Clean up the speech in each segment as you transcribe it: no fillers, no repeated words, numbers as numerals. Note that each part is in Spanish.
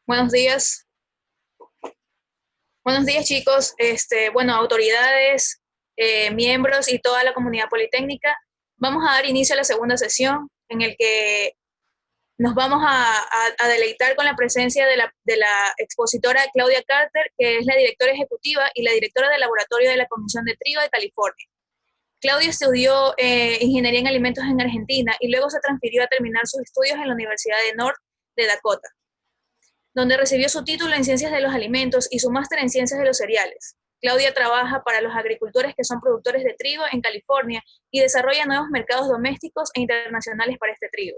Buenos días. Buenos días, chicos. Autoridades, miembros y toda la comunidad politécnica. Vamos a dar inicio a la segunda sesión en el que nos vamos a deleitar con la presencia de la expositora Claudia Carter, que es la directora ejecutiva y la directora del laboratorio de la Comisión de Trigo de California. Claudia estudió ingeniería en alimentos en Argentina y luego se transfirió a terminar sus estudios en la Universidad de North de Dakota, donde recibió su título en Ciencias de los Alimentos y su máster en Ciencias de los Cereales. Claudia trabaja para los agricultores que son productores de trigo en California y desarrolla nuevos mercados domésticos e internacionales para este trigo.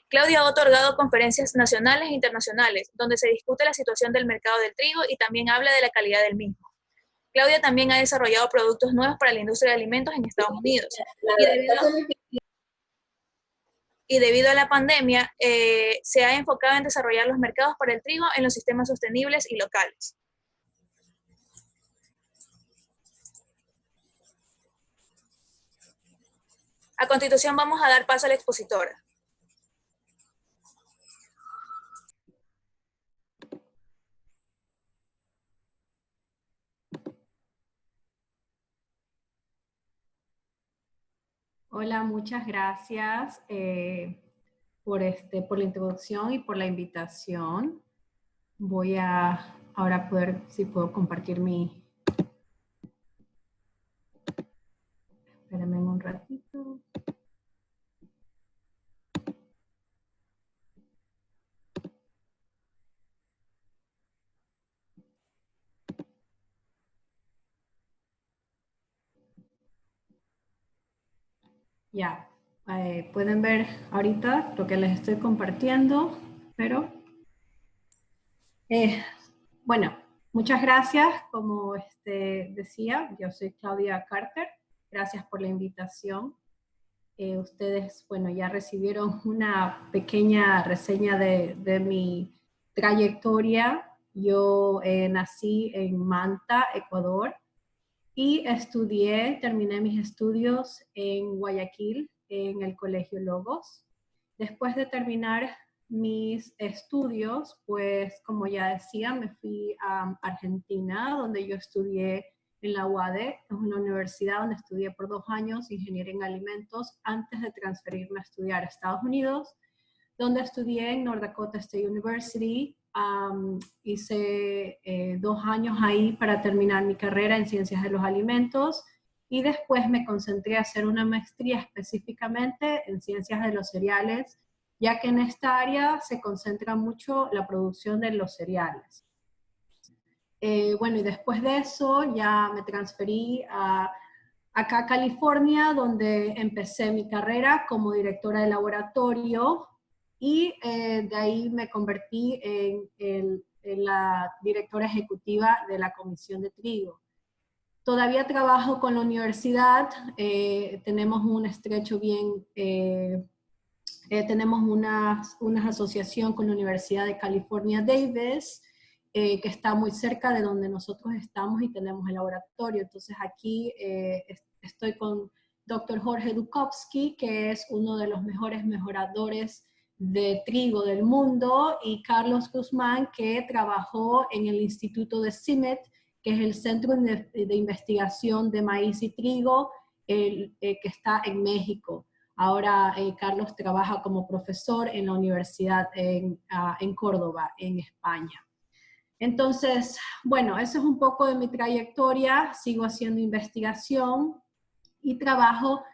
Claudia ha otorgado conferencias nacionales e internacionales, donde se discute la situación del mercado del trigo y también habla de la calidad del mismo. Claudia también ha desarrollado productos nuevos para la industria de alimentos en Estados Unidos. Y debido a la pandemia, se ha enfocado en desarrollar los mercados para el trigo en los sistemas sostenibles y locales. A continuación vamos a dar paso a la expositora. Hola, muchas gracias por la introducción y por la invitación. Voy a ahora si puedo compartir Espérenme un ratito. Ya, pueden ver ahorita lo que les estoy compartiendo, pero bueno, muchas gracias. Como decía, yo soy Claudia Carter. Gracias por la invitación. Ustedes, bueno, ya recibieron una pequeña reseña de mi trayectoria. Yo nací en Manta, Ecuador, y terminé mis estudios en Guayaquil, en el Colegio Logos. Después de terminar mis estudios, pues como ya decía, me fui a Argentina, donde yo estudié en la UADE, es una universidad donde estudié por 2 años ingeniería en alimentos antes de transferirme a estudiar a Estados Unidos, donde estudié en North Dakota State University. Hice 2 años ahí para terminar mi carrera en Ciencias de los Alimentos y después me concentré a hacer una maestría específicamente en Ciencias de los Cereales, ya que en esta área se concentra mucho la producción de los cereales. Bueno, y después de eso ya me transferí acá a California, donde empecé mi carrera como directora de laboratorio y de ahí me convertí en la directora ejecutiva de la Comisión de Trigo. Todavía trabajo con la universidad, tenemos un estrecho tenemos una asociación con la Universidad de California Davis, que está muy cerca de donde nosotros estamos y tenemos el laboratorio. Entonces aquí estoy con Dr. Jorge Dukovsky, que es uno de los mejores mejoradores de trigo del mundo, y Carlos Guzmán, que trabajó en el Instituto de CIMET, que es el Centro de Investigación de Maíz y Trigo, que está en México. Ahora Carlos trabaja como profesor en la universidad en Córdoba, en España. Entonces, bueno, eso es un poco de mi trayectoria. Sigo haciendo investigación y trabajo.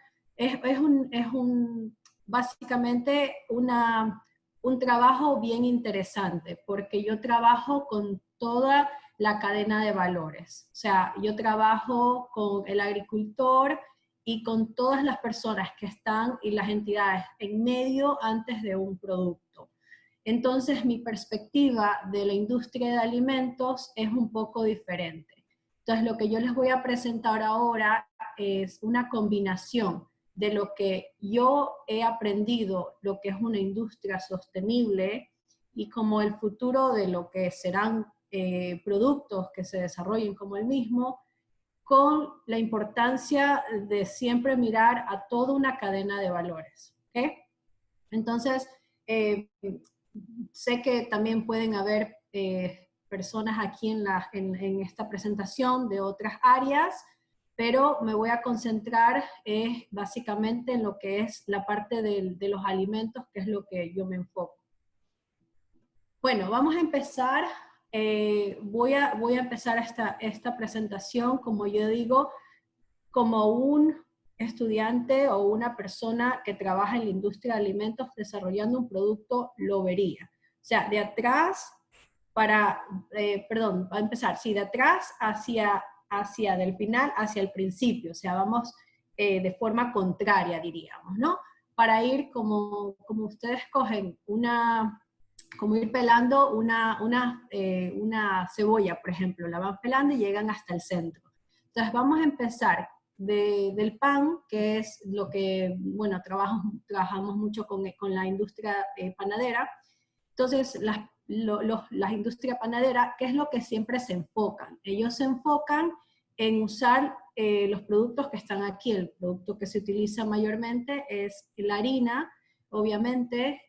Básicamente un trabajo bien interesante, porque yo trabajo con toda la cadena de valores. O sea, yo trabajo con el agricultor y con todas las personas que están y las entidades en medio antes de un producto. Entonces, mi perspectiva de la industria de alimentos es un poco diferente. Entonces, lo que yo les voy a presentar ahora es una combinación de lo que yo he aprendido, lo que es una industria sostenible, y como el futuro de lo que serán productos que se desarrollen como el mismo, con la importancia de siempre mirar a toda una cadena de valores. ¿Okay? Entonces, sé que también pueden haber personas aquí en esta presentación de otras áreas, pero me voy a concentrar básicamente en lo que es la parte de los alimentos, que es lo que yo me enfoco. Bueno, vamos a empezar. Voy a empezar esta presentación, como yo digo, como un estudiante o una persona que trabaja en la industria de alimentos desarrollando un producto lo vería. O sea, de atrás va a empezar, sí, de atrás del final hacia el principio, o sea, vamos de forma contraria, diríamos, ¿no? Para ir como ustedes cogen como ir pelando una cebolla, por ejemplo, la van pelando y llegan hasta el centro. Entonces vamos a empezar del pan, que es lo que, bueno, trabajamos mucho con la industria panadera. Entonces, las industrias panaderas, ¿qué es lo que siempre se enfocan? Ellos se enfocan en usar los productos que están aquí. El producto que se utiliza mayormente es la harina, obviamente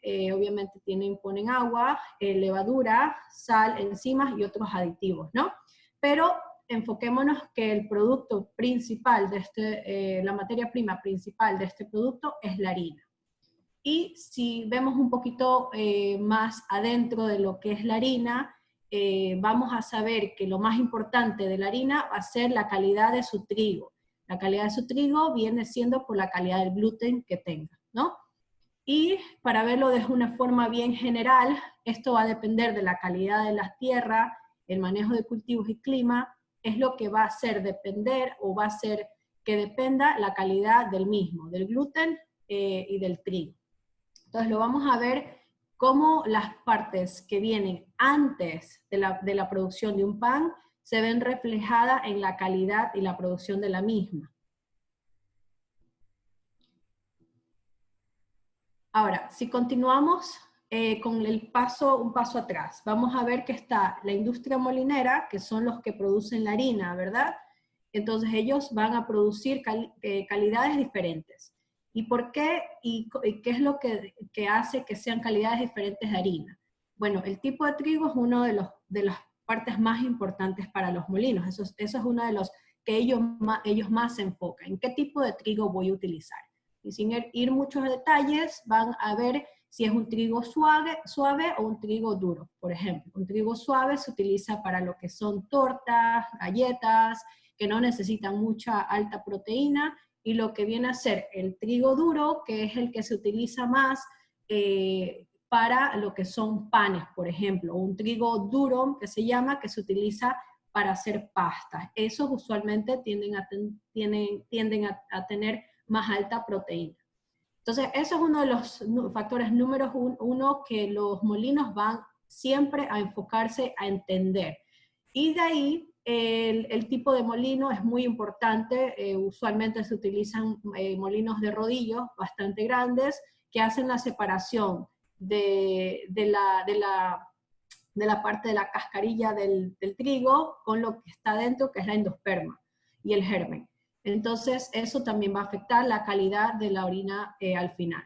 ponen agua, levadura, sal, enzimas y otros aditivos, ¿no? Pero enfoquémonos que el producto principal la materia prima principal de este producto es la harina. Y si vemos un poquito más adentro de lo que es la harina, vamos a saber que lo más importante de la harina va a ser la calidad de su trigo. La calidad de su trigo viene siendo por la calidad del gluten que tenga, ¿no? Y para verlo de una forma bien general, esto va a depender de la calidad de la tierra, el manejo de cultivos y clima, es lo que va a hacer depender o va a hacer que dependa la calidad del mismo, del gluten y del trigo. Entonces lo vamos a ver cómo las partes que vienen antes de la producción de un pan se ven reflejadas en la calidad y la producción de la misma. Ahora, si continuamos con un paso atrás, vamos a ver que está la industria molinera, que son los que producen la harina, ¿verdad? Entonces ellos van a producir calidades diferentes. ¿Y por qué? ¿Y qué es lo que hace que sean calidades diferentes de harina? Bueno, el tipo de trigo es uno de las partes más importantes para los molinos. Eso es uno de los que ellos más se enfocan. ¿En qué tipo de trigo voy a utilizar? Y sin ir muchos detalles, van a ver si es un trigo suave o un trigo duro. Por ejemplo, un trigo suave se utiliza para lo que son tortas, galletas, que no necesitan mucha alta proteína, y lo que viene a ser el trigo duro, que es el que se utiliza más para lo que son panes, por ejemplo, un trigo duro que se llama, que se utiliza para hacer pastas. Esos usualmente tienden a tener más alta proteína. Entonces, eso es uno de los factores números uno que los molinos van siempre a enfocarse a entender. Y de ahí, el tipo de molino es muy importante. Usualmente se utilizan molinos de rodillos bastante grandes que hacen la separación de la parte de la cascarilla del trigo con lo que está dentro, que es la endosperma y el germen. Entonces, eso también va a afectar la calidad de la orina al final.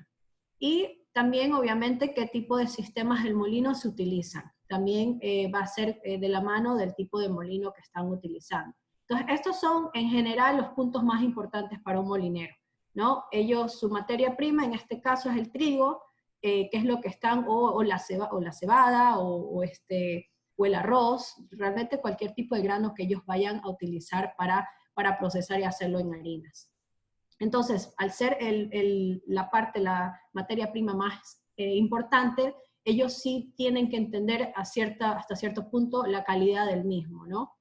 Y también, obviamente, qué tipo de sistemas del molino se utilizan. También va a ser de la mano del tipo de molino que están utilizando. Entonces, estos son, en general, los puntos más importantes para un molinero, ¿no? Su materia prima, en este caso, es el trigo, que es lo que están, o la cebada, o el arroz, realmente cualquier tipo de grano que ellos vayan a utilizar para procesar y hacerlo en harinas. Entonces, al ser la materia prima más importante, ellos sí tienen que entender hasta cierto punto la calidad del mismo, ¿no?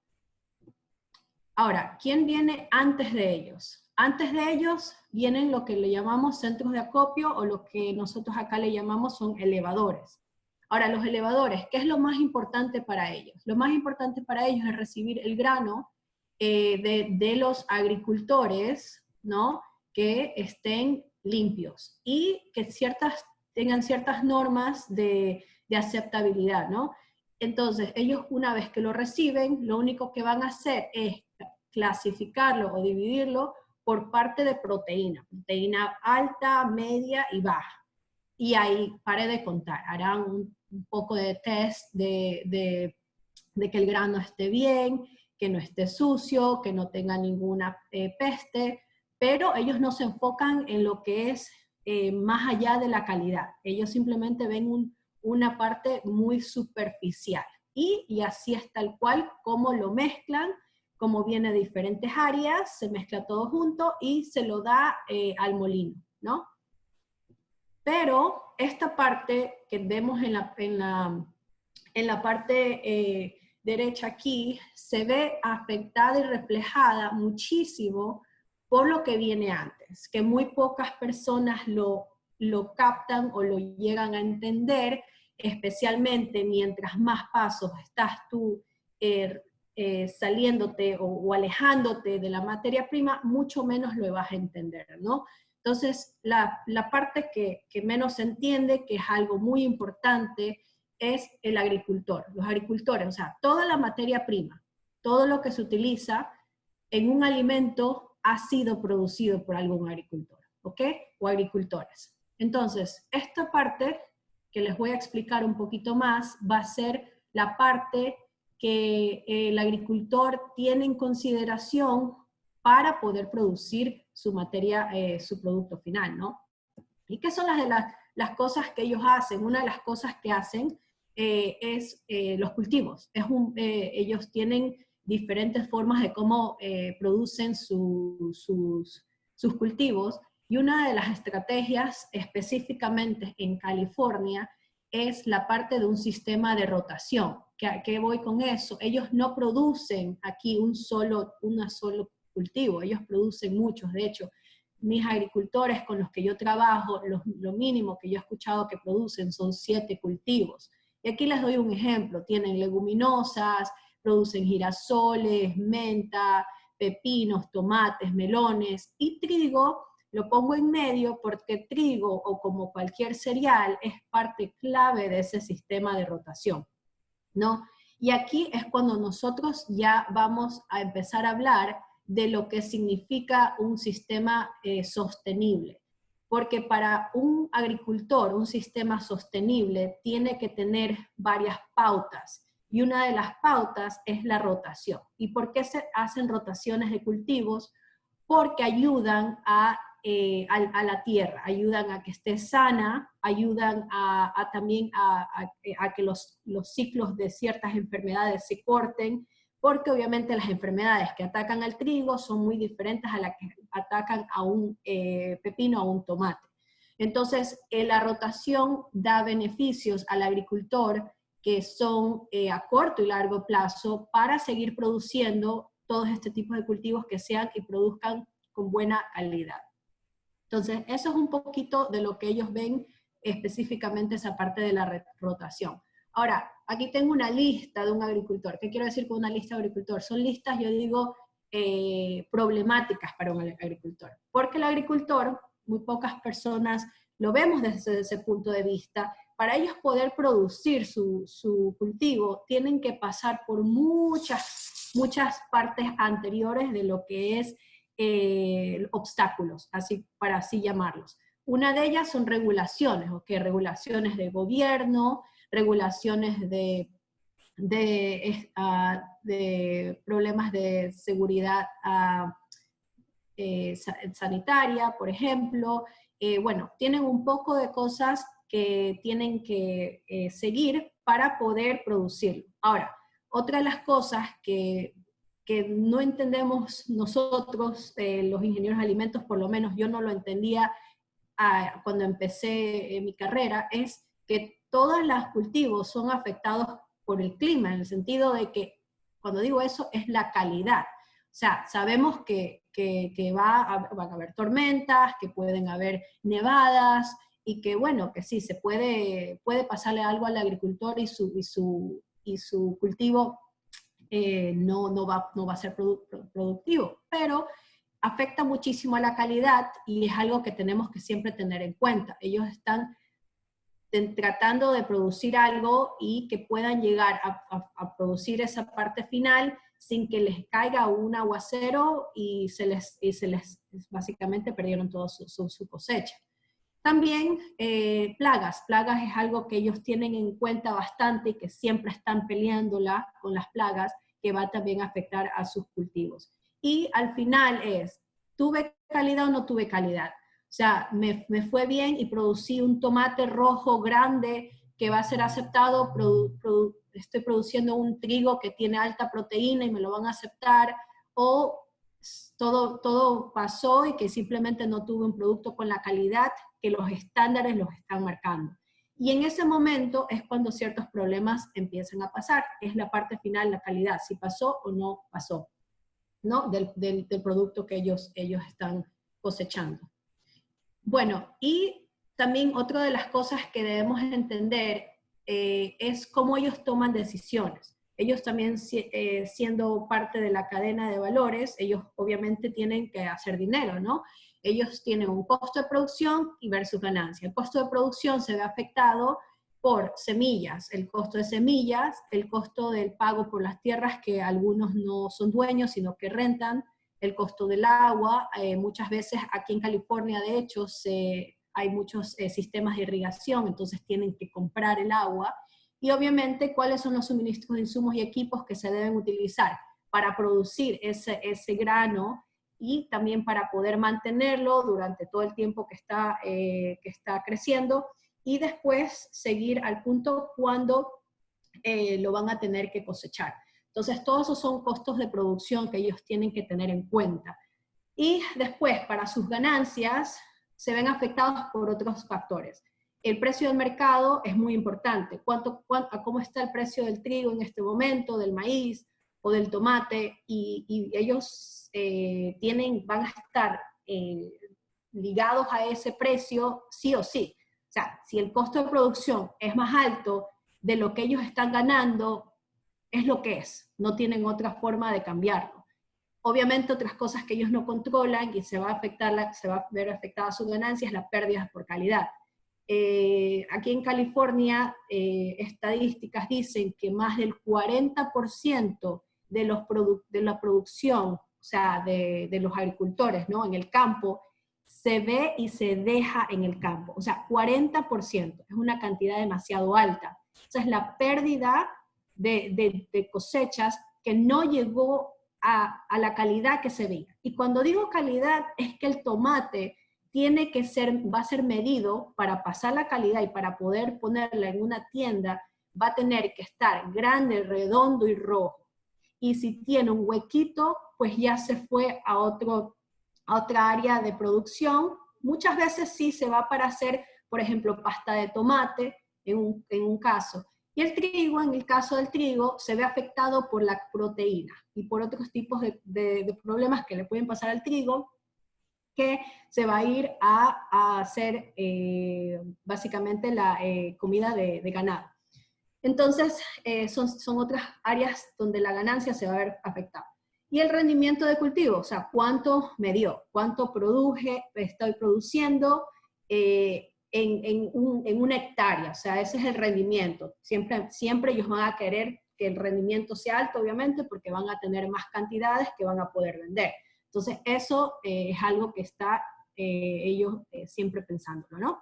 Ahora, ¿quién viene antes de ellos? Antes de ellos vienen lo que le llamamos centros de acopio, o lo que nosotros acá le llamamos son elevadores. Ahora, los elevadores, ¿qué es lo más importante para ellos? Lo más importante para ellos es recibir el grano de los agricultores, ¿no? Que estén limpios y que tengan ciertas normas de aceptabilidad, ¿no? Entonces, ellos una vez que lo reciben, lo único que van a hacer es clasificarlo o dividirlo por parte de proteína alta, media y baja. Y ahí, pare de contar, harán un poco de test de que el grano esté bien, que no esté sucio, que no tenga ninguna peste, pero ellos no se enfocan en lo que es más allá de la calidad. Ellos simplemente ven una parte muy superficial. Y así es tal cual como lo mezclan, como viene de diferentes áreas, se mezcla todo junto y se lo da al molino, ¿no? Pero esta parte que vemos en la parte derecha aquí, se ve afectada y reflejada muchísimo por lo que viene antes, que muy pocas personas lo captan o lo llegan a entender, especialmente mientras más pasos estás tú saliéndote o alejándote de la materia prima, mucho menos lo vas a entender, ¿no? Entonces, la parte que menos se entiende, que es algo muy importante, es el agricultor, los agricultores, o sea, toda la materia prima, todo lo que se utiliza en un alimento ha sido producido por algún agricultor, ¿ok? O agricultores. Entonces, esta parte que les voy a explicar un poquito más va a ser la parte que el agricultor tiene en consideración para poder producir su materia, su producto final, ¿no? ¿Y qué son las cosas que ellos hacen? Una de las cosas que hacen es los cultivos. Ellos tienen diferentes formas de cómo producen sus cultivos, y una de las estrategias específicamente en California es la parte de un sistema de rotación. ¿Qué voy con eso? Ellos no producen aquí un solo cultivo, ellos producen muchos. De hecho, mis agricultores con los que yo trabajo, lo mínimo que yo he escuchado que producen son 7 cultivos. Y aquí les doy un ejemplo. Tienen leguminosas, producen girasoles, menta, pepinos, tomates, melones, y trigo lo pongo en medio porque trigo, o como cualquier cereal, es parte clave de ese sistema de rotación, ¿no? Y aquí es cuando nosotros ya vamos a empezar a hablar de lo que significa un sistema sostenible. Porque para un agricultor, un sistema sostenible tiene que tener varias pautas. Y una de las pautas es la rotación. ¿Y por qué se hacen rotaciones de cultivos? Porque ayudan a la tierra, ayudan a que esté sana, ayudan también a que los ciclos de ciertas enfermedades se corten, porque obviamente las enfermedades que atacan al trigo son muy diferentes a las que atacan a un pepino o a un tomate. Entonces, la rotación da beneficios al agricultor que son a corto y largo plazo para seguir produciendo todos este tipo de cultivos que sean y produzcan con buena calidad. Entonces, eso es un poquito de lo que ellos ven específicamente esa parte de la rotación. Ahora, aquí tengo una lista de un agricultor. ¿Qué quiero decir con una lista de agricultor? Son listas, yo digo, problemáticas para un agricultor. Porque el agricultor, muy pocas personas lo vemos desde ese punto de vista. Para ellos poder producir su cultivo, tienen que pasar por muchas partes anteriores de lo que es obstáculos, para así llamarlos. Una de ellas son regulaciones, ¿ok? Regulaciones de gobierno, regulaciones de problemas de seguridad sanitaria, por ejemplo. Bueno, tienen un poco de cosas que tienen que seguir para poder producirlo. Ahora, otra de las cosas que no entendemos nosotros, los ingenieros de alimentos, por lo menos yo no lo entendía cuando empecé mi carrera, es que todos los cultivos son afectados por el clima, en el sentido de que, cuando digo eso, es la calidad. O sea, sabemos que van a haber tormentas, que pueden haber nevadas, y que bueno, que sí, se puede pasarle algo al agricultor y su cultivo no va a ser productivo, pero afecta muchísimo a la calidad y es algo que tenemos que siempre tener en cuenta. Ellos están tratando de producir algo y que puedan llegar a producir esa parte final sin que les caiga un aguacero y se les básicamente perdieron toda su cosecha. También plagas. Plagas es algo que ellos tienen en cuenta bastante y que siempre están peleándola con las plagas, que va también a afectar a sus cultivos. Y al final es, ¿tuve calidad o no tuve calidad? O sea, me fue bien y producí un tomate rojo grande que va a ser aceptado, estoy produciendo un trigo que tiene alta proteína y me lo van a aceptar, o todo pasó y que simplemente no tuve un producto con la calidad que los estándares los están marcando. Y en ese momento es cuando ciertos problemas empiezan a pasar. Es la parte final, la calidad, si pasó o no pasó, ¿no? Del producto que ellos están cosechando. Bueno, y también otra de las cosas que debemos entender es cómo ellos toman decisiones. Ellos también, siendo parte de la cadena de valores, ellos obviamente tienen que hacer dinero, ¿no? Ellos tienen un costo de producción y versus ganancia. El costo de producción se ve afectado por semillas, el costo de semillas, el costo del pago por las tierras que algunos no son dueños, sino que rentan, el costo del agua. Muchas veces aquí en California, de hecho, hay muchos sistemas de irrigación, entonces tienen que comprar el agua. Y obviamente, ¿cuáles son los suministros de insumos y equipos que se deben utilizar para producir ese grano y también para poder mantenerlo durante todo el tiempo que está creciendo y después seguir al punto cuando lo van a tener que cosechar? Entonces, todos esos son costos de producción que ellos tienen que tener en cuenta. Y después, para sus ganancias, se ven afectados por otros factores. El precio del mercado es muy importante. ¿Cómo está el precio del trigo en este momento, del maíz o del tomate? Y ellos van a estar ligados a ese precio sí o sí. O sea, si el costo de producción es más alto de lo que ellos están ganando, es lo que es, no tienen otra forma de cambiarlo. Obviamente otras cosas que ellos no controlan y se va a ver afectada su ganancia es las pérdidas por calidad. Aquí en California, estadísticas dicen que más del 40% de la producción, o sea, de los agricultores, ¿no? En el campo, se ve y se deja en el campo. O sea, 40%, es una cantidad demasiado alta. Esa es la pérdida de cosechas que no llegó a la calidad que se veía. Y cuando digo calidad, es que el tomate va a ser medido para pasar la calidad y para poder ponerla en una tienda, va a tener que estar grande, redondo y rojo. Y si tiene un huequito, pues ya se fue a otra área de producción. Muchas veces sí se va para hacer, por ejemplo, pasta de tomate, en un caso. Y el trigo, en el caso del trigo, se ve afectado por la proteína y por otros tipos de problemas que le pueden pasar al trigo, que se va a ir a hacer básicamente la comida de ganado. Entonces, son otras áreas donde la ganancia se va a ver afectada. Y el rendimiento de cultivo, o sea, cuánto me dio, cuánto estoy produciendo en una hectárea, o sea, ese es el rendimiento. Siempre ellos van a querer que el rendimiento sea alto, obviamente, porque van a tener más cantidades que van a poder vender. Entonces, eso es algo que está ellos siempre pensándolo, ¿no?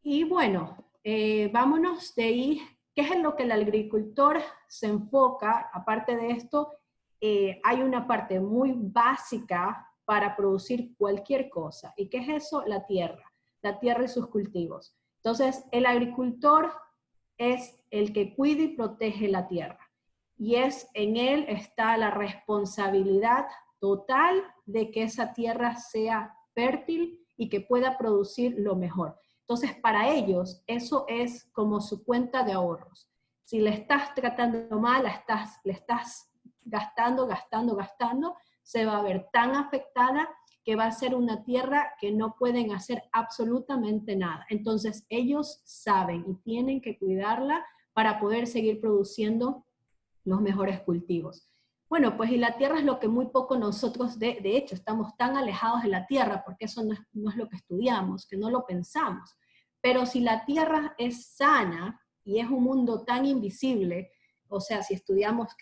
Y bueno, vámonos de ahí. ¿Qué es en lo que el agricultor se enfoca? Aparte de esto, hay una parte muy básica para producir cualquier cosa. ¿Y qué es eso? La tierra y sus cultivos. Entonces, el agricultor es el que cuida y protege la tierra. Y en él está la responsabilidad total de que esa tierra sea fértil y que pueda producir lo mejor. Entonces, para ellos, eso es como su cuenta de ahorros. Si le estás tratando mal, le estás gastando, se va a ver tan afectada que va a ser una tierra que no pueden hacer absolutamente nada. Entonces, ellos saben y tienen que cuidarla para poder seguir produciendo los mejores cultivos. Bueno, pues y la tierra es lo que muy poco nosotros, de hecho, estamos tan alejados de la tierra, porque eso no es lo que estudiamos, que no lo pensamos. Pero si la tierra es sana y es un mundo tan invisible, o sea, si estudiamos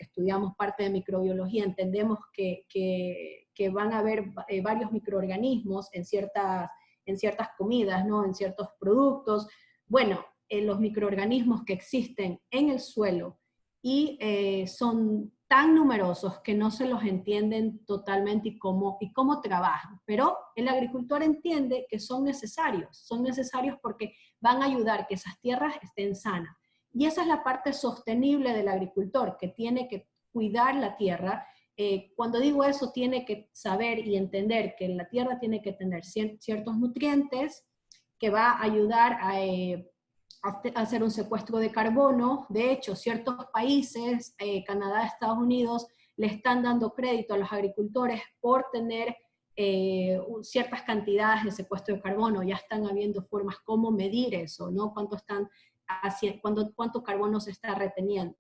parte de microbiología, entendemos que van a haber varios microorganismos en ciertas en ciertas comidas, ¿no? En ciertos productos. Bueno, los microorganismos que existen en el suelo y son tan numerosos que no se los entienden totalmente y cómo trabajan. Pero el agricultor entiende que son necesarios porque van a ayudar a que esas tierras estén sanas. Y esa es la parte sostenible del agricultor, que tiene que cuidar la tierra. Cuando digo eso, tiene que saber y entender que la tierra tiene que tener ciertos nutrientes que va a ayudar a hacer un secuestro de carbono. De hecho, ciertos países, Canadá, Estados Unidos, le están dando crédito a los agricultores por tener ciertas cantidades de secuestro de carbono. Ya están habiendo formas cómo medir eso, ¿no? Cuánto carbono se está reteniendo.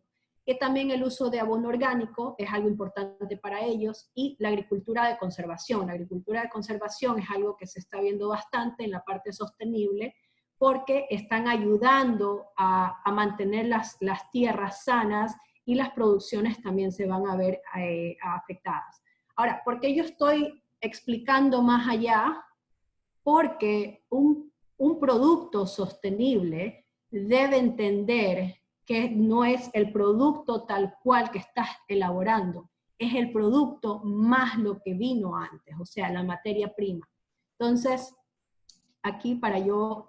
Que también el uso de abono orgánico es algo importante para ellos, y la agricultura de conservación. La agricultura de conservación es algo que se está viendo bastante en la parte sostenible, porque están ayudando a mantener las tierras sanas, y las producciones también se van a ver afectadas. Ahora, ¿por qué yo estoy explicando más allá? Porque un producto sostenible debe entender que no es el producto tal cual que estás elaborando, es el producto más lo que vino antes, o sea, la materia prima. Entonces, aquí para yo,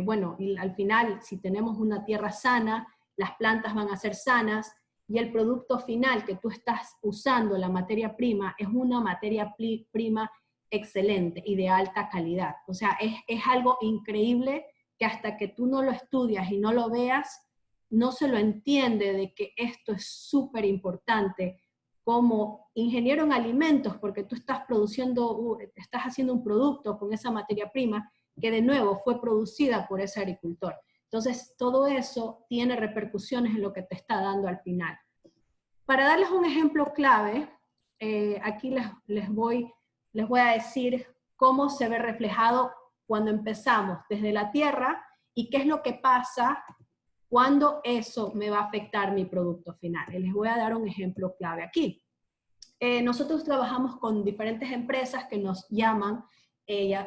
bueno, y al final, si tenemos una tierra sana, las plantas van a ser sanas, y el producto final que tú estás usando, la materia prima, es una materia prima excelente y de alta calidad. O sea, es algo increíble que hasta que tú no lo estudias y no lo veas, no se lo entiende de que esto es súper importante como ingeniero en alimentos, porque tú estás estás haciendo un producto con esa materia prima que de nuevo fue producida por ese agricultor. Entonces, todo eso tiene repercusiones en lo que te está dando al final. Para darles un ejemplo clave, aquí les voy a decir cómo se ve reflejado cuando empezamos desde la tierra y qué es lo que pasa cuando eso me va a afectar mi producto final. Y les voy a dar un ejemplo clave aquí. Nosotros trabajamos con diferentes empresas que nos llaman,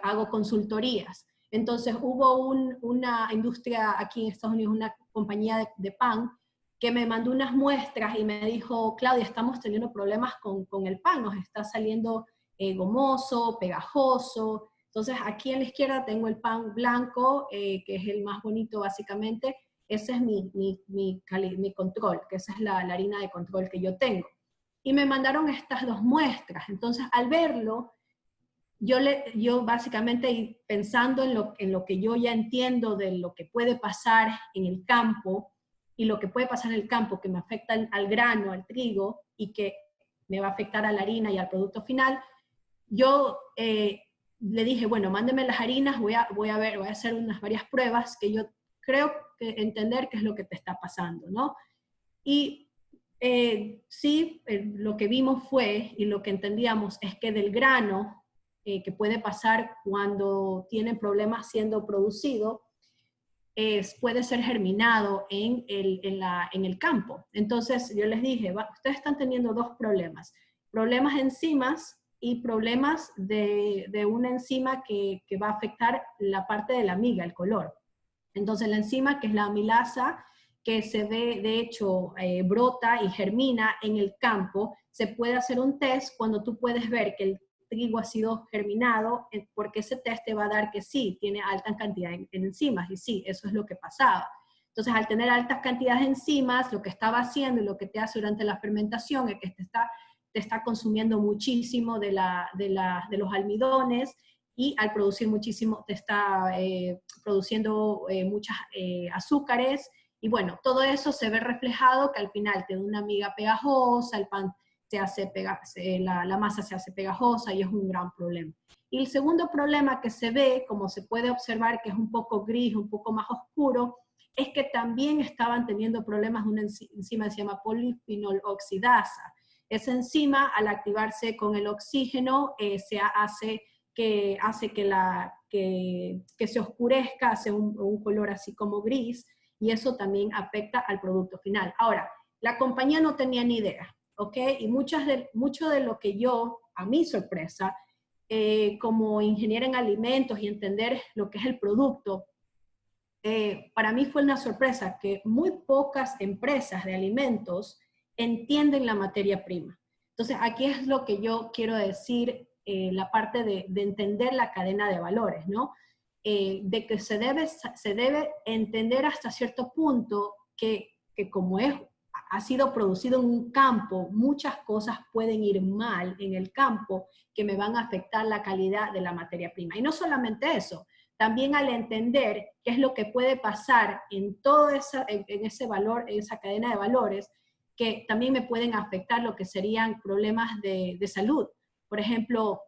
hago consultorías. Entonces hubo una industria aquí en Estados Unidos, una compañía de pan, que me mandó unas muestras y me dijo: Claudia, estamos teniendo problemas con el pan, nos está saliendo gomoso, pegajoso. Entonces aquí en la izquierda tengo el pan blanco, que es el más bonito básicamente. Ese es mi control, que esa es la harina de control que yo tengo. Y me mandaron estas dos muestras. Entonces, al verlo, yo básicamente, pensando en lo que yo ya entiendo de lo que puede pasar en el campo, y lo que puede pasar en el campo que me afecta al grano, al trigo, y que me va a afectar a la harina y al producto final, yo le dije, bueno, mándeme las harinas, voy a hacer varias pruebas que yo creo que entender qué es lo que te está pasando, ¿no? Y sí, lo que vimos fue, y lo que entendíamos es que del grano, que puede pasar cuando tienen problemas siendo producido, puede ser germinado en el campo. Entonces yo les dije, ustedes están teniendo dos problemas enzimas y problemas de una enzima que va a afectar la parte de la miga, el color. Entonces la enzima, que es la amilasa, que se ve, de hecho, brota y germina en el campo, se puede hacer un test cuando tú puedes ver que el trigo ha sido germinado, porque ese test te va a dar que sí, tiene alta cantidad en enzimas, y sí, eso es lo que pasaba. Entonces, al tener altas cantidades de enzimas, lo que estaba haciendo y lo que te hace durante la fermentación es que te está consumiendo muchísimo de los almidones, y al producir muchísimo te está produciendo muchas azúcares, y bueno, todo eso se ve reflejado que al final te da una miga pegajosa, el pan la masa se hace pegajosa, y es un gran problema. Y el segundo problema que se ve, como se puede observar, que es un poco gris, un poco más oscuro, es que también estaban teniendo problemas de una enzima que se llama polifenol oxidasa. Esa enzima, al activarse con el oxígeno, hace que se oscurezca, hace un color así como gris, y eso también afecta al producto final. Ahora, la compañía no tenía ni idea, ¿ok? Y mucho de lo que yo, a mi sorpresa, como ingeniera en alimentos y entender lo que es el producto, para mí fue una sorpresa que muy pocas empresas de alimentos entienden la materia prima. Entonces, aquí es lo que yo quiero decir, la parte de entender la cadena de valores, ¿no? De que se debe entender hasta cierto punto que como ha sido producido en un campo, muchas cosas pueden ir mal en el campo que me van a afectar la calidad de la materia prima. Y no solamente eso, también al entender qué es lo que puede pasar en todo en ese valor, en esa cadena de valores, que también me pueden afectar lo que serían problemas de salud. Por ejemplo,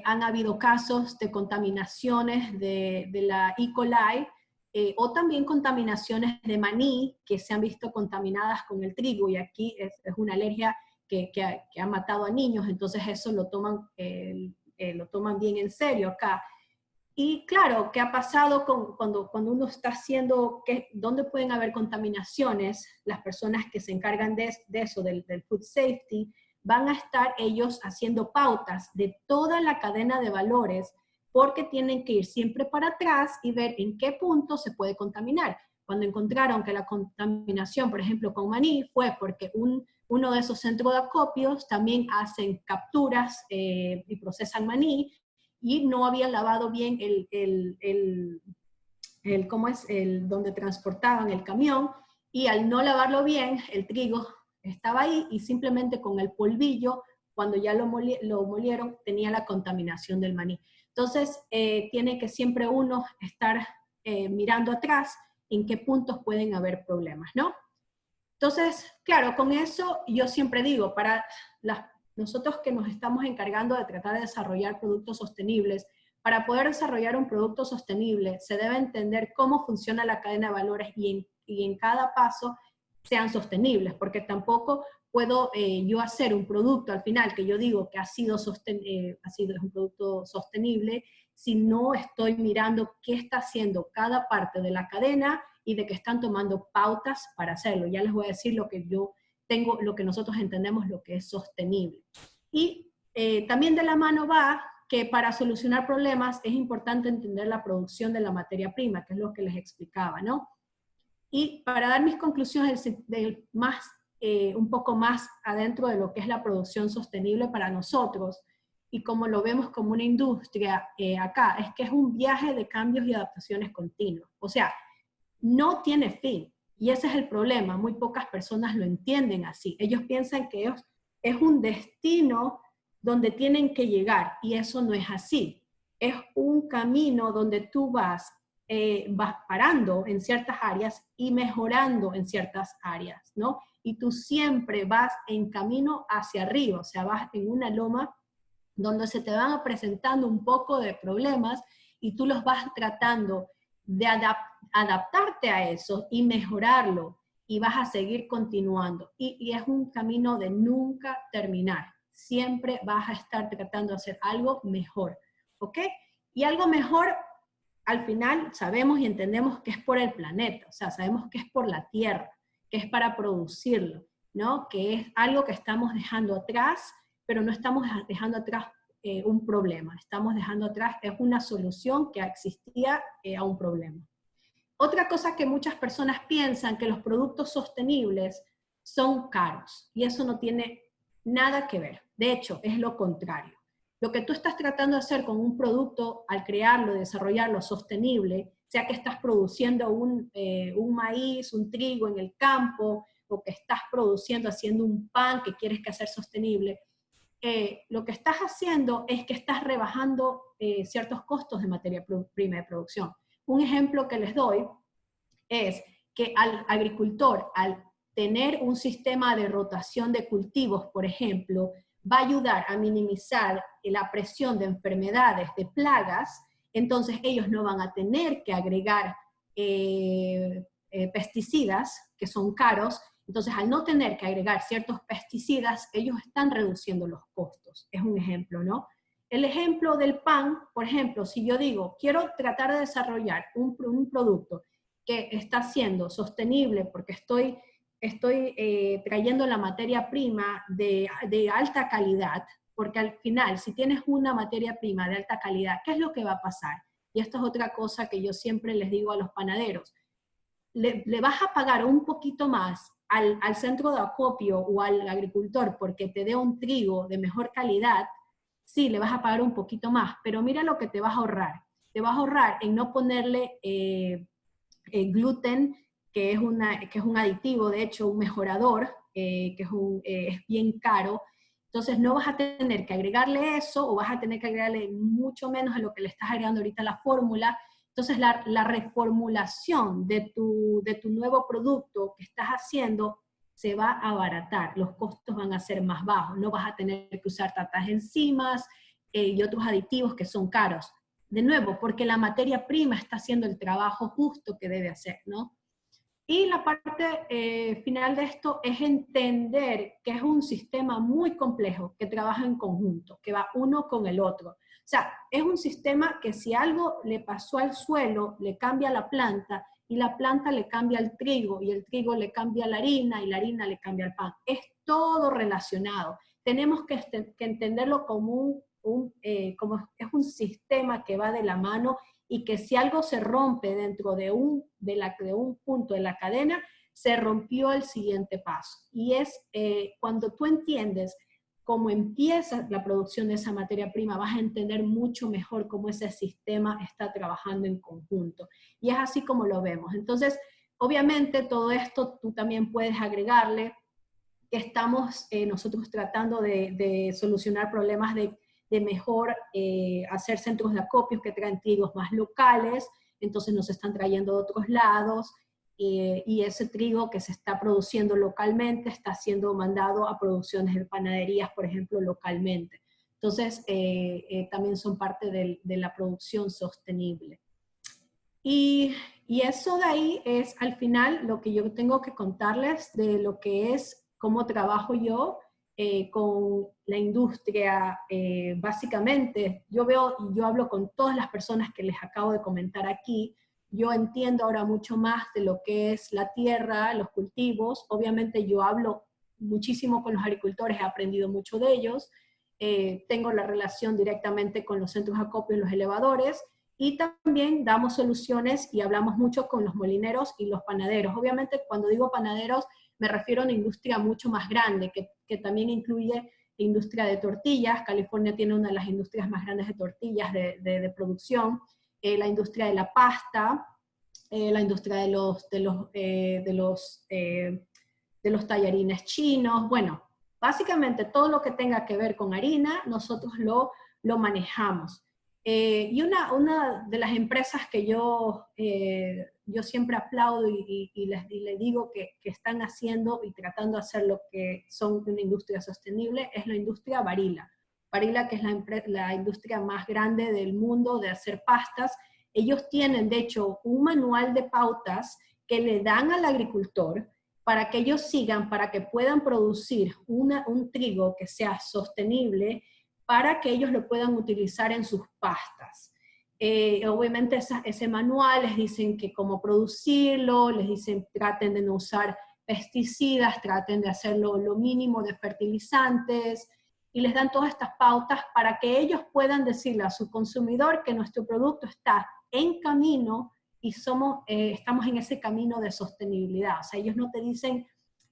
han habido casos de contaminaciones de la E. coli, o también contaminaciones de maní que se han visto contaminadas con el trigo, y aquí es una alergia que ha matado a niños, entonces eso lo toman bien en serio acá. Y claro, ¿qué ha pasado cuando uno está haciendo, dónde pueden haber contaminaciones? Las personas que se encargan de eso, del food safety, van a estar ellos haciendo pautas de toda la cadena de valores, porque tienen que ir siempre para atrás y ver en qué punto se puede contaminar. Cuando encontraron que la contaminación, por ejemplo, con maní, fue porque uno de esos centros de acopios también hacen capturas y procesan maní, y no habían lavado bien donde transportaban el camión, y al no lavarlo bien, el trigo estaba ahí, y simplemente con el polvillo, cuando ya lo molieron, tenía la contaminación del maní. Entonces, tiene que siempre uno estar mirando atrás en qué puntos pueden haber problemas, ¿no? Entonces, claro, con eso yo siempre digo, para nosotros que nos estamos encargando de tratar de desarrollar productos sostenibles, para poder desarrollar un producto sostenible, se debe entender cómo funciona la cadena de valores, y en cada paso sean sostenibles, porque tampoco puedo yo hacer un producto al final que yo digo que es un producto sostenible, si no estoy mirando qué está haciendo cada parte de la cadena y de que están tomando pautas para hacerlo. Ya les voy a decir lo que nosotros entendemos lo que es sostenible. Y también de la mano va que para solucionar problemas es importante entender la producción de la materia prima, que es lo que les explicaba, ¿no? Y para dar mis conclusiones un poco más adentro de lo que es la producción sostenible para nosotros, y como lo vemos como una industria acá, es que es un viaje de cambios y adaptaciones continuos. O sea, no tiene fin. Y ese es el problema. Muy pocas personas lo entienden así. Ellos piensan que es un destino donde tienen que llegar, y eso no es así. Es un camino donde tú vas parando en ciertas áreas y mejorando en ciertas áreas, ¿no? Y tú siempre vas en camino hacia arriba, o sea, vas en una loma donde se te van presentando un poco de problemas, y tú los vas tratando de adaptarte a eso y mejorarlo, y vas a seguir continuando. Y es un camino de nunca terminar. Siempre vas a estar tratando de hacer algo mejor, ¿ok? Y algo mejor, al final, sabemos y entendemos que es por el planeta, o sea, sabemos que es por la tierra, que es para producirlo, ¿no? Que es algo que estamos dejando atrás, pero no estamos dejando atrás un problema, estamos dejando atrás, es una solución que existía a un problema. Otra cosa que muchas personas piensan, que los productos sostenibles son caros, y eso no tiene nada que ver. De hecho, es lo contrario. Lo que tú estás tratando de hacer con un producto al crearlo y desarrollarlo sostenible, sea que estás produciendo un maíz, un trigo en el campo, o que estás haciendo un pan que quieres que hacer sostenible, lo que estás haciendo es que estás rebajando ciertos costos de materia prima de producción. Un ejemplo que les doy es que al agricultor, al tener un sistema de rotación de cultivos, por ejemplo, va a ayudar a minimizar la presión de enfermedades, de plagas. Entonces ellos no van a tener que agregar pesticidas que son caros. Entonces, al no tener que agregar ciertos pesticidas, ellos están reduciendo los costos. Es un ejemplo, ¿no? El ejemplo del pan, por ejemplo, si yo digo, quiero tratar de desarrollar un producto que está siendo sostenible porque estoy trayendo la materia prima de alta calidad, porque al final, si tienes una materia prima de alta calidad, ¿qué es lo que va a pasar? Y esto es otra cosa que yo siempre les digo a los panaderos. Le vas a pagar un poquito más al centro de acopio o al agricultor porque te dé un trigo de mejor calidad, sí, le vas a pagar un poquito más, pero mira lo que te vas a ahorrar. Te vas a ahorrar en no ponerle gluten, que es un aditivo, de hecho, un mejorador, es bien caro. Entonces no vas a tener que agregarle eso o vas a tener que agregarle mucho menos de lo que le estás agregando ahorita a la fórmula. Entonces la reformulación de tu nuevo producto que estás haciendo se va a abaratar, los costos van a ser más bajos, no vas a tener que usar tantas enzimas y otros aditivos que son caros. De nuevo, porque la materia prima está haciendo el trabajo justo que debe hacer, ¿no? Y la parte final de esto es entender que es un sistema muy complejo que trabaja en conjunto, que va uno con el otro. O sea, es un sistema que si algo le pasó al suelo, le cambia la planta, y la planta le cambia el trigo, y el trigo le cambia la harina, y la harina le cambia el pan. Es todo relacionado. Tenemos que entenderlo como como es un sistema que va de la mano y que si algo se rompe dentro de un punto de la cadena, se rompió el siguiente paso. Y es cuando tú entiendes cómo empieza la producción de esa materia prima, vas a entender mucho mejor cómo ese sistema está trabajando en conjunto. Y es así como lo vemos. Entonces, obviamente todo esto tú también puedes agregarle que estamos nosotros tratando de solucionar problemas de mejor hacer centros de acopios que traen trigos más locales, entonces nos están trayendo de otros lados, y ese trigo que se está produciendo localmente está siendo mandado a producciones de panaderías, por ejemplo, localmente. Entonces, también son parte de la producción sostenible. Y eso de ahí es al final lo que yo tengo que contarles de lo que es cómo trabajo yo con la industria. Básicamente, yo hablo con todas las personas que les acabo de comentar aquí. Yo entiendo ahora mucho más de lo que es la tierra, los cultivos. Obviamente yo hablo muchísimo con los agricultores, he aprendido mucho de ellos. Tengo la relación directamente con los centros de acopio y los elevadores. Y también damos soluciones y hablamos mucho con los molineros y los panaderos. Obviamente, cuando digo panaderos, me refiero a una industria mucho más grande, que también incluye la industria de tortillas. California tiene una de las industrias más grandes de tortillas de producción, la industria de la pasta, la industria de los tallarines chinos. Bueno, básicamente todo lo que tenga que ver con harina, nosotros lo manejamos. Y una de las empresas que yo siempre aplaudo y les digo que están haciendo y tratando de hacer lo que son una industria sostenible es la industria Barilla. Barilla, que es la industria más grande del mundo de hacer pastas. Ellos tienen, de hecho, un manual de pautas que le dan al agricultor para que ellos sigan, para que puedan producir un trigo que sea sostenible, para que ellos lo puedan utilizar en sus pastas. Obviamente ese manual les dicen que cómo producirlo, les dicen traten de no usar pesticidas, traten de hacerlo lo mínimo de fertilizantes, y les dan todas estas pautas para que ellos puedan decirle a su consumidor que nuestro producto está en camino y estamos en ese camino de sostenibilidad. O sea, ellos no te dicen,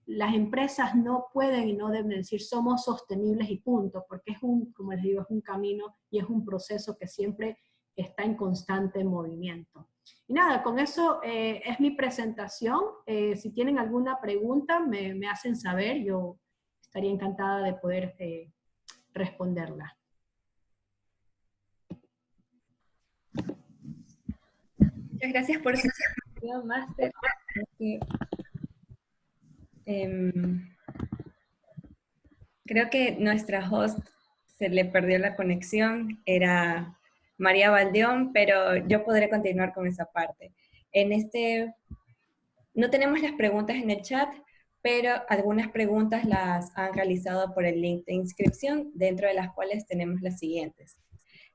las empresas no pueden y no deben decir somos sostenibles y punto, porque como les digo, es un camino y es un proceso que siempre está en constante movimiento. Y nada, con eso es mi presentación. Si tienen alguna pregunta, me hacen saber. Yo estaría encantada de poder responderla. Muchas gracias por su presentación, Máster. Creo que nuestra host se le perdió la conexión, era María Valdeón, pero yo podré continuar con esa parte. No tenemos las preguntas en el chat, pero algunas preguntas las han realizado por el link de inscripción, dentro de las cuales tenemos las siguientes.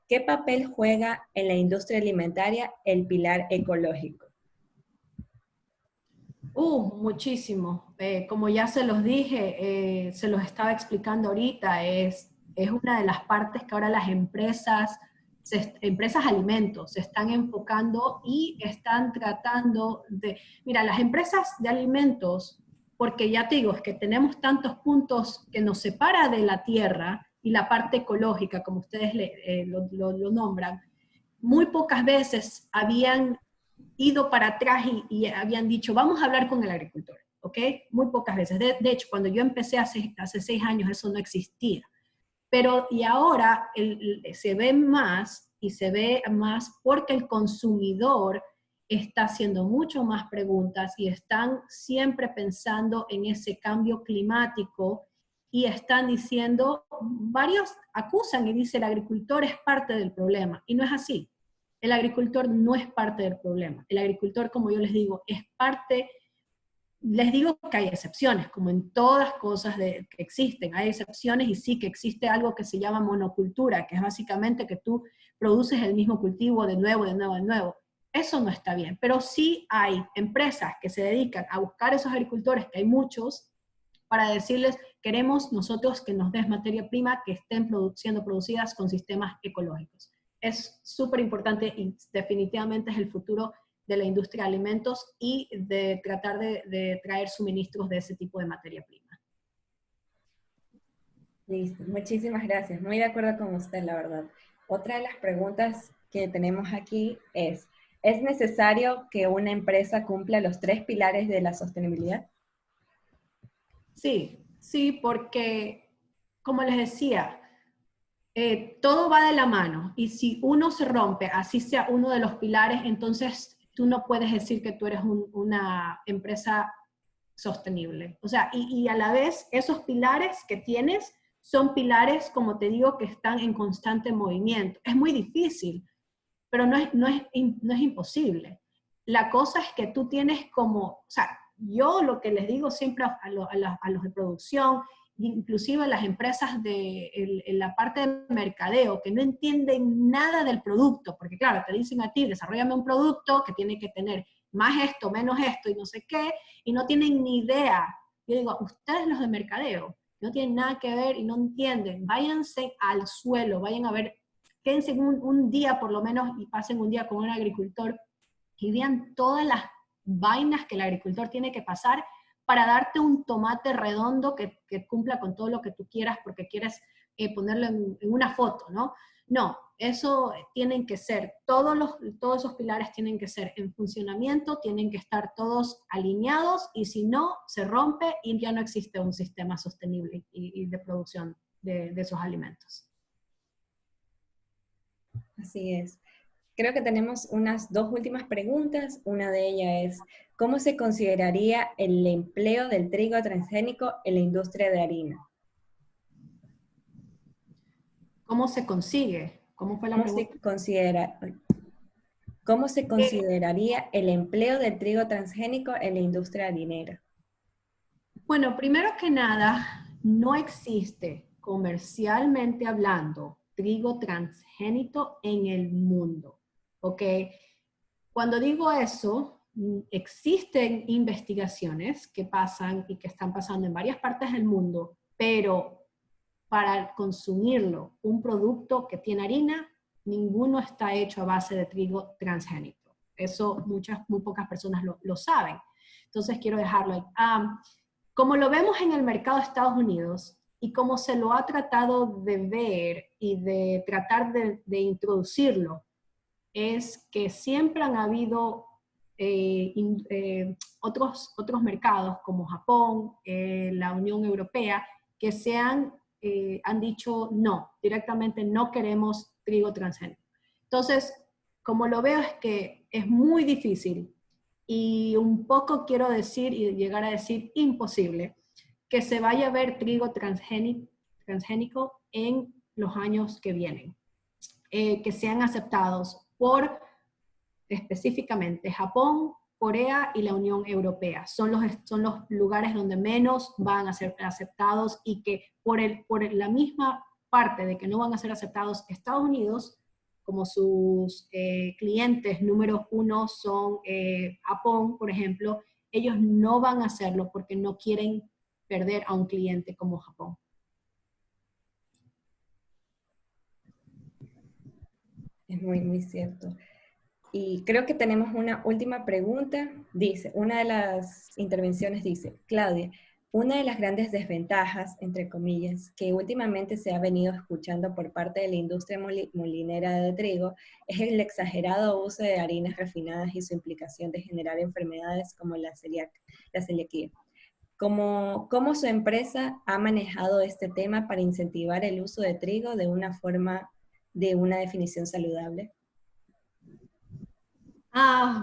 ¿Qué papel juega en la industria alimentaria el pilar ecológico? Muchísimo. Como ya se los dije, se los estaba explicando ahorita, es Es una de las partes que ahora las empresas alimentos se están enfocando y están tratando de... Mira, las empresas de alimentos, porque ya te digo, es que tenemos tantos puntos que nos separa de la tierra y la parte ecológica, como ustedes lo nombran, muy pocas veces habían ido para atrás y habían dicho, vamos a hablar con el agricultor, ¿ok? Muy pocas veces. De hecho, cuando yo empecé hace 6 años, eso no existía. Pero y ahora se ve más y se ve más porque el consumidor está haciendo mucho más preguntas y están siempre pensando en ese cambio climático y están diciendo, varios acusan y dicen el agricultor es parte del problema y no es así. El agricultor no es parte del problema. El agricultor, como yo les digo, es parte. Les digo que hay excepciones, como en todas cosas que existen, hay excepciones y sí que existe algo que se llama monocultura, que es básicamente que tú produces el mismo cultivo de nuevo, de nuevo, de nuevo. Eso no está bien, pero sí hay empresas que se dedican a buscar esos agricultores, que hay muchos, para decirles, queremos nosotros que nos des materia prima que estén siendo producidas con sistemas ecológicos. Es súper importante y definitivamente es el futuro de la industria de alimentos y de tratar de traer suministros de ese tipo de materia prima. Listo, muchísimas gracias. Muy de acuerdo con usted, la verdad. Otra de las preguntas que tenemos aquí ¿es necesario que una empresa cumpla los 3 pilares de la sostenibilidad? Sí, sí, porque, como les decía, todo va de la mano y si uno se rompe, así sea uno de los pilares, entonces tú no puedes decir que tú eres una empresa sostenible. O sea, y a la vez esos pilares que tienes son pilares, como te digo, que están en constante movimiento. Es muy difícil, pero no es imposible. La cosa es que tú tienes como, o sea, yo lo que les digo siempre a los de producción, inclusive a las empresas en la parte de mercadeo, que no entienden nada del producto, porque claro, te dicen a ti, desarrollame un producto que tiene que tener más esto, menos esto y no sé qué, y no tienen ni idea. Yo digo, ustedes los de mercadeo, no tienen nada que ver y no entienden, váyanse al suelo, vayan a ver, quédense un día por lo menos y pasen un día con un agricultor y vean todas las vainas que el agricultor tiene que pasar para darte un tomate redondo que cumpla con todo lo que tú quieras porque quieres ponerlo en una foto, ¿no? No, eso tienen que ser, todos esos pilares tienen que ser en funcionamiento, tienen que estar todos alineados y si no, se rompe y ya no existe un sistema sostenible y de producción de esos alimentos. Así es. Creo que tenemos unas 2 últimas preguntas. Una de ellas es, ¿cómo se consideraría el empleo del trigo transgénico en la industria de harina? ¿Cómo se consigue? ¿Cómo fue la pregunta? ¿Cómo se consideraría el empleo del trigo transgénico en la industria harinera? Bueno, primero que nada, no existe comercialmente hablando trigo transgénico en el mundo, ¿ok? Cuando digo eso, existen investigaciones que pasan y que están pasando en varias partes del mundo, pero para consumirlo, un producto que tiene harina, ninguno está hecho a base de trigo transgénico. Eso muy pocas personas lo saben. Entonces quiero dejarlo ahí. Como lo vemos en el mercado de Estados Unidos y como se lo ha tratado de ver y de tratar de introducirlo, es que siempre han habido otros mercados como Japón, la Unión Europea, que han dicho no, directamente no queremos trigo transgénico. Entonces, como lo veo es que es muy difícil y un poco quiero decir y llegar a decir imposible que se vaya a ver trigo transgénico en los años que vienen, que sean aceptados por específicamente Japón, Corea y la Unión Europea. Son los lugares donde menos van a ser aceptados y que por la misma parte de que no van a ser aceptados Estados Unidos, como sus clientes número 1 son Japón, por ejemplo, ellos no van a hacerlo porque no quieren perder a un cliente como Japón. Es muy, muy cierto. Y creo que tenemos una última pregunta. Dice, una de las intervenciones dice, Claudia, una de las grandes desventajas, entre comillas, que últimamente se ha venido escuchando por parte de la industria molinera de trigo es el exagerado uso de harinas refinadas y su implicación de generar enfermedades como la celiaquía. ¿Cómo su empresa ha manejado este tema para incentivar el uso de trigo de una forma, de una definición saludable?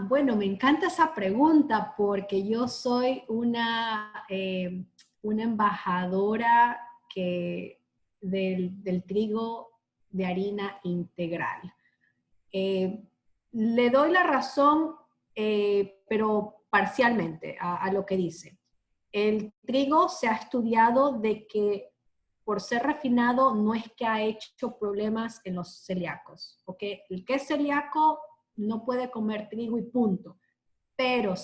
Bueno, me encanta esa pregunta porque yo soy una embajadora del trigo de harina integral. Le doy la razón, pero parcialmente a lo que dice. El trigo se ha estudiado de que por ser refinado no es que ha hecho problemas en los celíacos, ¿ok? El que es celíaco no puede comer trigo y punto. Pero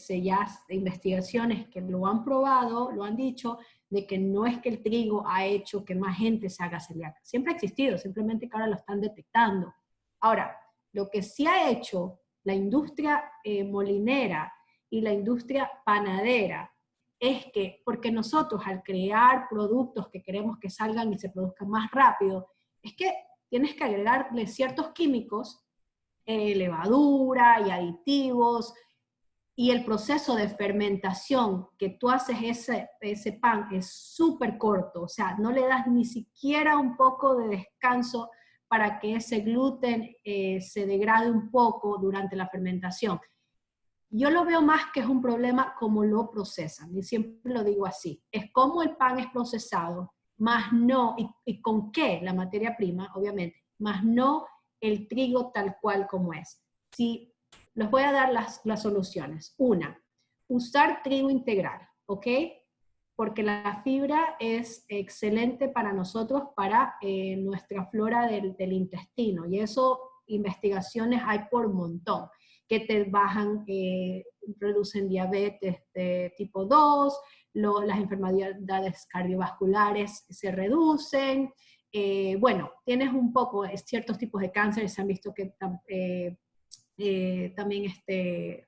ya investigaciones que lo han probado, lo han dicho, de que no es que el trigo ha hecho que más gente se haga celíaca. Siempre ha existido, simplemente que ahora lo están detectando. Ahora, lo que sí ha hecho la industria molinera y la industria panadera es que, porque nosotros al crear productos que queremos que salgan y se produzcan más rápido, es que tienes que agregarle ciertos químicos, levadura y aditivos, y el proceso de fermentación que tú haces ese pan es súper corto, o sea, no le das ni siquiera un poco de descanso para que ese gluten se degrade un poco durante la fermentación. Yo lo veo más que es un problema como lo procesan, y siempre lo digo así, es como el pan es procesado, más no, y con qué, la materia prima, obviamente, más no el trigo tal cual como es. Si les voy a dar las soluciones. Una, usar trigo integral, ¿ok? Porque la fibra es excelente para nosotros, para nuestra flora del intestino, y eso, investigaciones hay por montón, que te bajan, reducen diabetes de tipo 2, las enfermedades cardiovasculares se reducen, bueno, tienes un poco, ciertos tipos de cáncer se han visto que también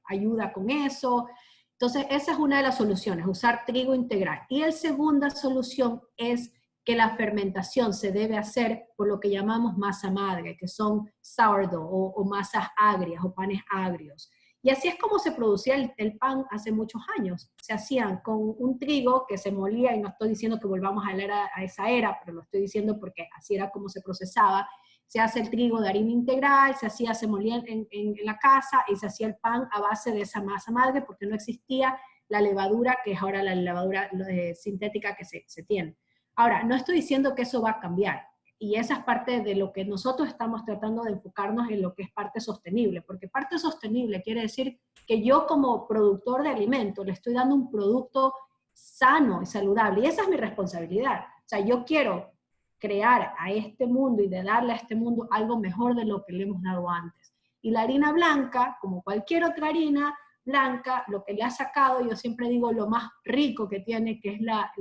ayuda con eso. Entonces, esa es una de las soluciones, usar trigo integral. Y la segunda solución es que la fermentación se debe hacer por lo que llamamos masa madre, que son sourdough o masas agrias o panes agrios. Y así es como se producía el pan hace muchos años. Se hacían con un trigo que se molía, y no estoy diciendo que volvamos a esa era, pero lo estoy diciendo porque así era como se procesaba. Se hace el trigo de harina integral, se molía en la casa y se hacía el pan a base de esa masa madre porque no existía la levadura, que es ahora la levadura sintética que se tiene. Ahora, no estoy diciendo que eso va a cambiar, y esa es parte de lo que nosotros estamos tratando de enfocarnos en lo que es parte sostenible, porque parte sostenible quiere decir que yo como productor de alimentos le estoy dando un producto sano y saludable, y esa es mi responsabilidad. O sea, yo quiero crear a este mundo y de darle a este mundo algo mejor de lo que le hemos dado antes. Y la harina blanca, como cualquier otra harina blanca, lo que le ha sacado, yo siempre digo, lo más rico que tiene, que es la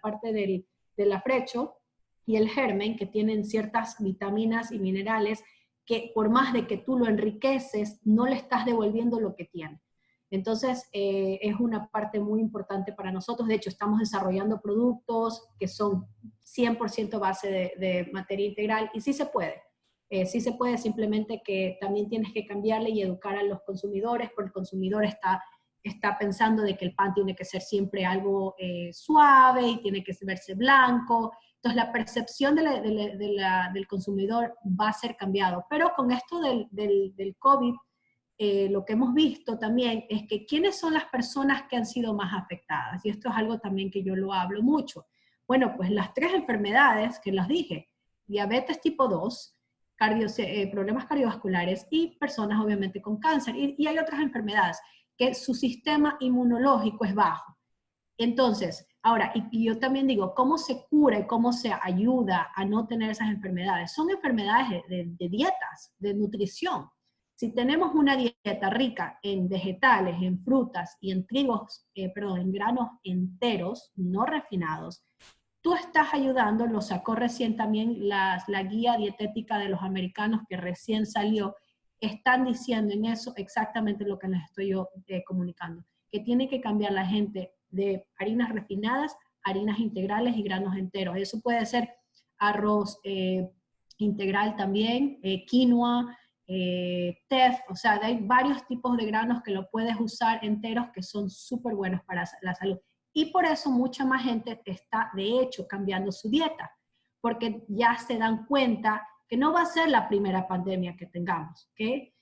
parte del afrecho y el germen, que tienen ciertas vitaminas y minerales que por más de que tú lo enriqueces, no le estás devolviendo lo que tiene. Entonces, es una parte muy importante para nosotros. De hecho, estamos desarrollando productos que son 100% base de materia integral, y sí se puede. Sí se puede, simplemente que también tienes que cambiarle y educar a los consumidores, porque el consumidor está pensando de que el pan tiene que ser siempre algo suave y tiene que verse blanco. Entonces, la percepción del consumidor va a ser cambiado. Pero con esto del COVID, lo que hemos visto también es que quiénes son las personas que han sido más afectadas, y esto es algo también que yo lo hablo mucho. Bueno, pues las 3 enfermedades que las dije: diabetes tipo 2, problemas cardiovasculares y personas obviamente con cáncer, y hay otras enfermedades que su sistema inmunológico es bajo. Entonces, ahora, y yo también digo, ¿cómo se cura y cómo se ayuda a no tener esas enfermedades? Son enfermedades de dietas, de nutrición. Si tenemos una dieta rica en vegetales, en frutas y en en granos enteros, no refinados, tú estás ayudando, lo sacó recién también la guía dietética de los americanos que recién salió, están diciendo en eso exactamente lo que les estoy yo comunicando, que tiene que cambiar la gente de harinas refinadas, harinas integrales y granos enteros. Eso puede ser arroz integral también, quinoa, teff, o sea, hay varios tipos de granos que lo puedes usar enteros que son súper buenos para la salud. Y por eso mucha más gente está, de hecho, cambiando su dieta, porque ya se dan cuenta que no va a ser la primera pandemia que tengamos, ¿okay?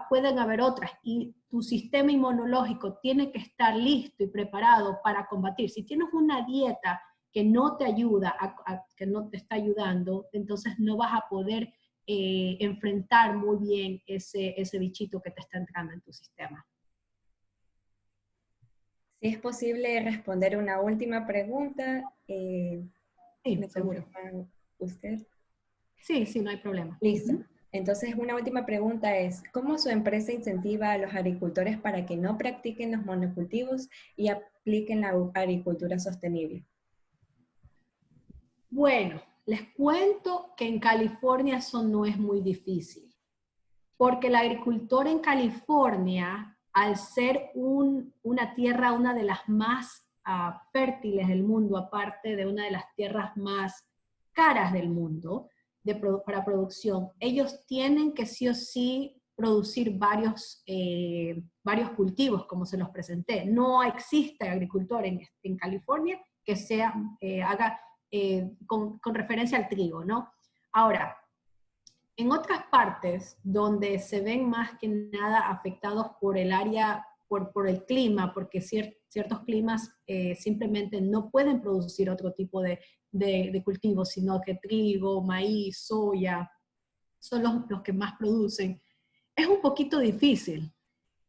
Pueden haber otras, y tu sistema inmunológico tiene que estar listo y preparado para combatir. Si tienes una dieta que no te ayuda, que no te está ayudando, entonces no vas a poder enfrentar muy bien ese bichito que te está entrando en tu sistema. Si es posible responder una última pregunta, Sí, ¿me seguro. confirma usted? Sí, no hay problema. Listo. Entonces, una última pregunta es, ¿cómo su empresa incentiva a los agricultores para que no practiquen los monocultivos y apliquen la agricultura sostenible? Bueno, les cuento que en California eso no es muy difícil, porque el agricultor en California, al ser una tierra, una de las más fértiles del mundo, aparte de una de las tierras más caras del mundo para producción, ellos tienen que sí o sí producir varios cultivos, como se los presenté. No existe agricultor en California que haga con referencia al trigo, ¿no? Ahora, en otras partes donde se ven más que nada afectados por el área, por el clima, porque ciertos climas simplemente no pueden producir otro tipo de cultivos, sino que trigo, maíz, soya, son los que más producen. Es un poquito difícil.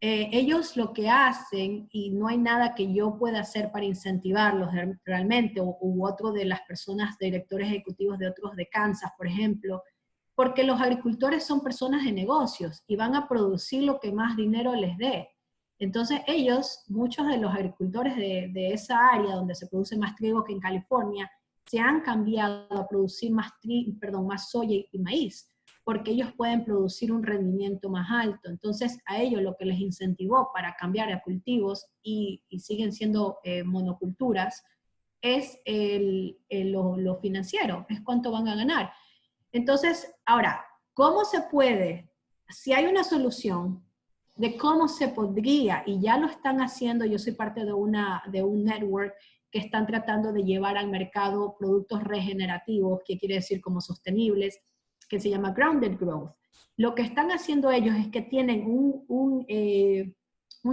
Ellos lo que hacen, y no hay nada que yo pueda hacer para incentivarlos realmente, u otro de las personas, directores ejecutivos de otros de Kansas, por ejemplo, porque los agricultores son personas de negocios y van a producir lo que más dinero les dé. Entonces ellos, muchos de los agricultores de esa área donde se produce más trigo que en California, se han cambiado a producir más soya y maíz, porque ellos pueden producir un rendimiento más alto. Entonces, a ellos lo que les incentivó para cambiar a cultivos y siguen siendo monoculturas es lo financiero, es cuánto van a ganar. Entonces, ahora, ¿cómo se puede? Si hay una solución de cómo se podría, y ya lo están haciendo, yo soy parte de un network que están tratando de llevar al mercado productos regenerativos, que quiere decir como sostenibles, que se llama Grounded Growth. Lo que están haciendo ellos es que tienen un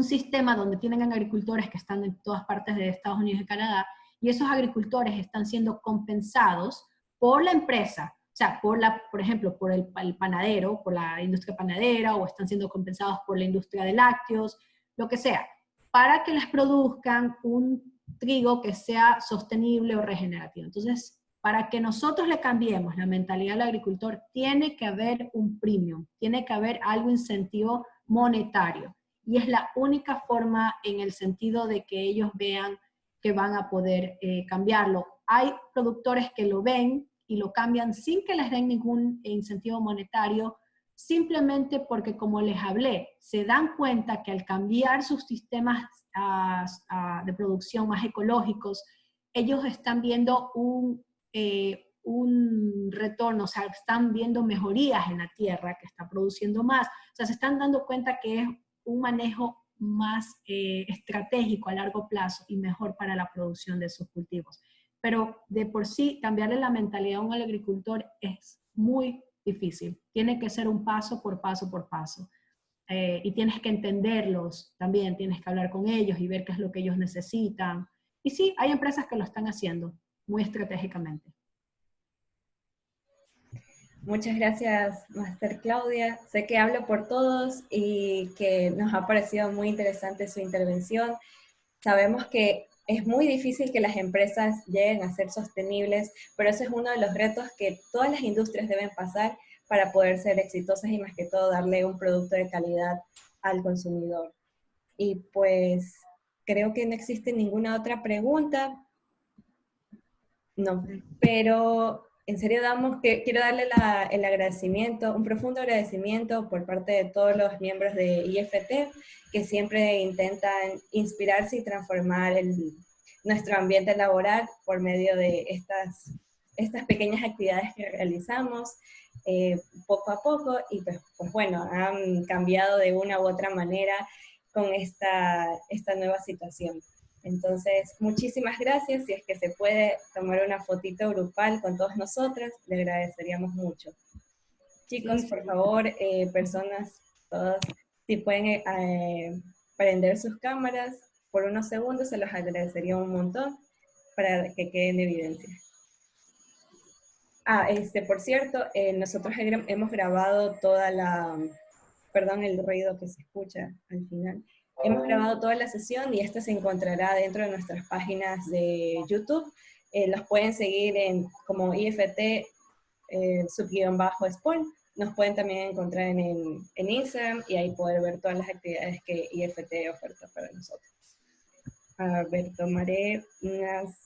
sistema donde tienen agricultores que están en todas partes de Estados Unidos y Canadá, y esos agricultores están siendo compensados por la empresa, o sea, por ejemplo, por el panadero, por la industria panadera, o están siendo compensados por la industria de lácteos, lo que sea, para que les produzcan un trigo que sea sostenible o regenerativo. Entonces, para que nosotros le cambiemos la mentalidad al agricultor, tiene que haber un premium, tiene que haber algo incentivo monetario. Y es la única forma en el sentido de que ellos vean que van a poder cambiarlo. Hay productores que lo ven y lo cambian sin que les den ningún incentivo monetario, simplemente porque, como les hablé, se dan cuenta que al cambiar sus sistemas de producción más ecológicos, ellos están viendo un retorno, o sea, están viendo mejorías en la tierra que está produciendo más, o sea, se están dando cuenta que es un manejo más estratégico a largo plazo y mejor para la producción de sus cultivos. Pero de por sí, cambiarle la mentalidad a un agricultor es muy difícil. Tiene que ser un paso por paso por paso. Y tienes que entenderlos también, tienes que hablar con ellos y ver qué es lo que ellos necesitan. Y sí, hay empresas que lo están haciendo muy estratégicamente. Muchas gracias, Master Claudia. Sé que hablo por todos y que nos ha parecido muy interesante su intervención. Sabemos que es muy difícil que las empresas lleguen a ser sostenibles, pero ese es uno de los retos que todas las industrias deben pasar para poder ser exitosas y más que todo darle un producto de calidad al consumidor. Y pues creo que no existe ninguna otra pregunta. No, pero en serio quiero darle el agradecimiento, un profundo agradecimiento por parte de todos los miembros de IFT que siempre intentan inspirarse y transformar nuestro ambiente laboral por medio de estas pequeñas actividades que realizamos poco a poco y pues bueno, han cambiado de una u otra manera con esta nueva situación. Entonces, muchísimas gracias. Si es que se puede tomar una fotito grupal con todos nosotros, le agradeceríamos mucho. Chicos, por favor, personas, todos, si pueden prender sus cámaras por unos segundos, se los agradecería un montón para que quede en evidencia. Por cierto, nosotros hemos grabado perdón el ruido que se escucha al final. Hemos grabado toda la sesión y esta se encontrará dentro de nuestras páginas de YouTube. Los pueden seguir como IFT _Spawn. Nos pueden también encontrar en Instagram y ahí poder ver todas las actividades que IFT oferta para nosotros. A ver, tomaré unas...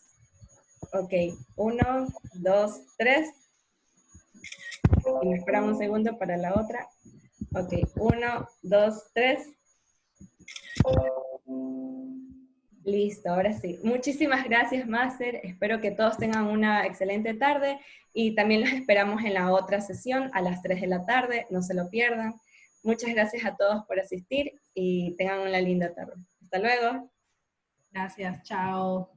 Ok, 1, 2, 3. Y me esperamos un segundo para la otra. Ok, 1, 2, 3. Listo, ahora sí. Muchísimas gracias, Máster. Espero que todos tengan una excelente tarde y también los esperamos en la otra sesión a las 3 de la tarde. No se lo pierdan. Muchas gracias a todos por asistir y tengan una linda tarde. Hasta luego. Gracias, chao.